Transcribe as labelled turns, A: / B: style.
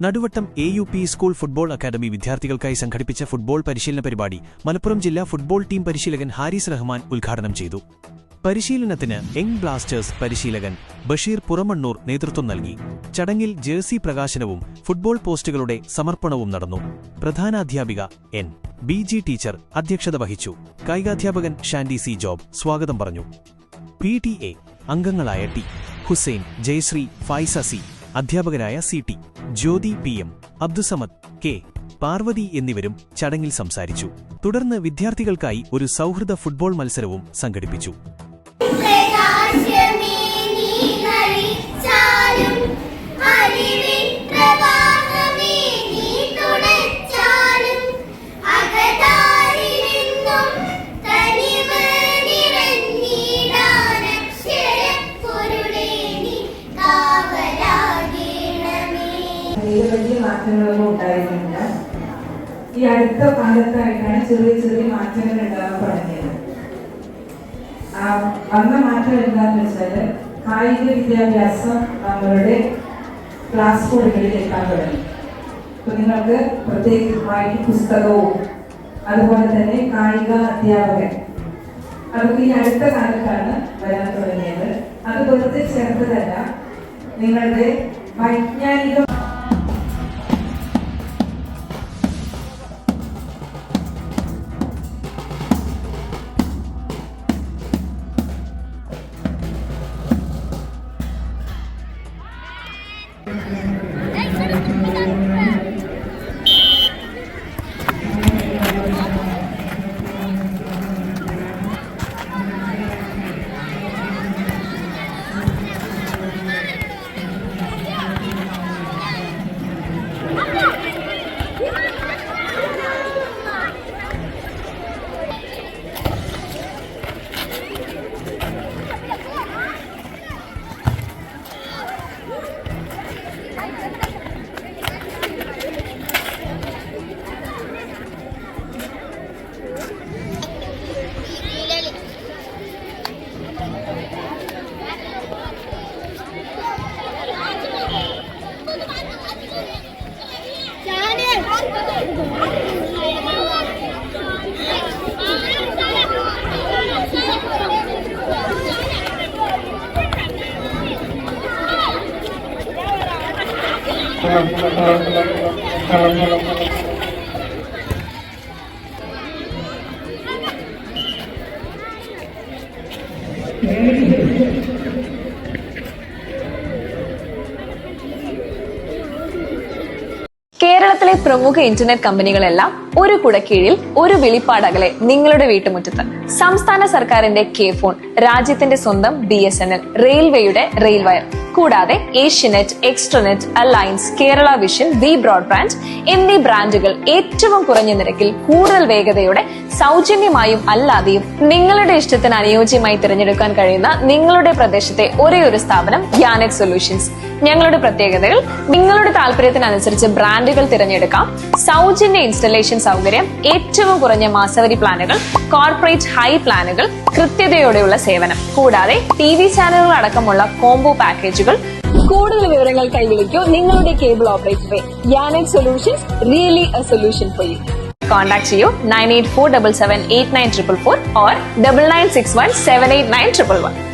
A: Naduvattom AUP school football academy വിദ്യാർത്ഥികൾക്കായി സംഘടിപ്പിച്ച football പരിശീലന പരിപാടി മലപ്പുറം ജില്ലാ ഫുട്ബോൾ ടീം പരിശീലകൻ ഹാരിസ് റഹ്മാൻ ഉദ്ഘാടനം ചെയ്തു. പരിശീലനത്തിന് യങ് ബ്ലാസ്റ്റേഴ്സ് പരിശീലകൻ ബഷീർ പുറമണ്ണൂർ നേതൃത്വം നൽകി. ചടങ്ങിൽ ജേഴ്സി പ്രകാശനവും ഫുട്ബോൾ പോസ്റ്റുകളുടെ സമർപ്പണവും നടന്നു. പ്രധാനാധ്യാപിക NBG ടീച്ചർ അധ്യക്ഷത വഹിച്ചു. കായികാധ്യാപകൻ ഷാൻഡി C. ജോബ് സ്വാഗതം പറഞ്ഞു. PTA അംഗങ്ങളായ T. ഹുസൈൻ, ജയശ്രീ, ഫൈസ C, അധ്യാപകരായ CT, ജ്യോതി PM, അബ്ദുസമദ് K, പാർവതി എന്നിവരും ചടങ്ങിൽ സംസാരിച്ചു. തുടർന്ന് വിദ്യാർത്ഥികൾക്കായി ഒരു സൗഹൃദ ഫുട്ബോൾ മത്സരവും സംഘടിപ്പിച്ചു.
B: വലിയ മാറ്റങ്ങളൊന്നും ഉണ്ടായിരുന്നില്ല. ഈ അടുത്ത കാലത്തായിട്ടാണ് ചെറിയ ചെറിയ മാറ്റങ്ങൾ ഉണ്ടാകാൻ തുടങ്ങിയത്. വന്ന മാറ്റം എന്താണെന്ന് വെച്ചാൽ കായിക വിദ്യാഭ്യാസം നമ്മളുടെ ക്ലാസ് മുറികളിൽ എത്താൻ തുടങ്ങി. ഇപ്പൊ നിങ്ങൾക്ക് പ്രത്യേകമായി പുസ്തകവും അതുപോലെ തന്നെ കായിക അധ്യാപകൻ അതൊക്കെ ഈ അടുത്ത കാലത്താണ് വരാൻ തുടങ്ങിയത്. അത് വെറുതെ ചേർത്തതല്ല, നിങ്ങളുടെ വൈജ്ഞാനിക
C: കേരളത്തിലെ പ്രമുഖ ഇന്റർനെറ്റ് കമ്പനികളെല്ലാം ഒരു കുടക്കീഴിൽ ഒരു വിളിപ്പാടകലെ നിങ്ങളുടെ വീട്ടുമുറ്റത്ത്. സംസ്ഥാന സർക്കാരിന്റെ K-ഫോൺ, രാജ്യത്തിന്റെ സ്വന്തം BSNL, റെയിൽവേയുടെ റെയിൽ വയർ, കൂടാതെ Asianet, extranet, Alliance, Kerala Vision, Vi broadband എന്നീ ബ്രാൻഡുകൾ ഏറ്റവും കുറഞ്ഞ നിരക്കിൽ കൂടുതൽ വേഗതയോടെ സൗജന്യമായും അല്ലാതെയും നിങ്ങളുടെ ഇഷ്ടത്തിന് അനുയോജ്യമായി തിരഞ്ഞെടുക്കാൻ കഴിയുന്ന നിങ്ങളുടെ പ്രദേശത്തെ ഒരേ ഒരു സ്ഥാപനം യാനെറ്റ് സൊല്യൂഷൻസ്. ഞങ്ങളുടെ പ്രത്യേകതകൾ: നിങ്ങളുടെ താല്പര്യത്തിനനുസരിച്ച് ബ്രാൻഡുകൾ തിരഞ്ഞെടുക്കാം, സൗജന്യ ഇൻസ്റ്റലേഷൻ സൗകര്യം, ഏറ്റവും കുറഞ്ഞ മാസവരി പ്ലാനുകൾ, കോർപ്പറേറ്റ് ഹൈ പ്ലാനുകൾ, കൃത്യതയോടെയുള്ള സേവനം, കൂടാതെ TV ചാനലുകൾ അടക്കമുള്ള കോംബോ പാക്കേജുകൾ. കൂടുതൽ വിവരങ്ങൾക്കായി വിളിക്കൂ നിങ്ങളുടെ കേബിൾ ഓപ്പറേറ്ററെ. Yanet solutions, really a solution for you. Contact ചെയ്യൂ 9847789444 or 9961789111.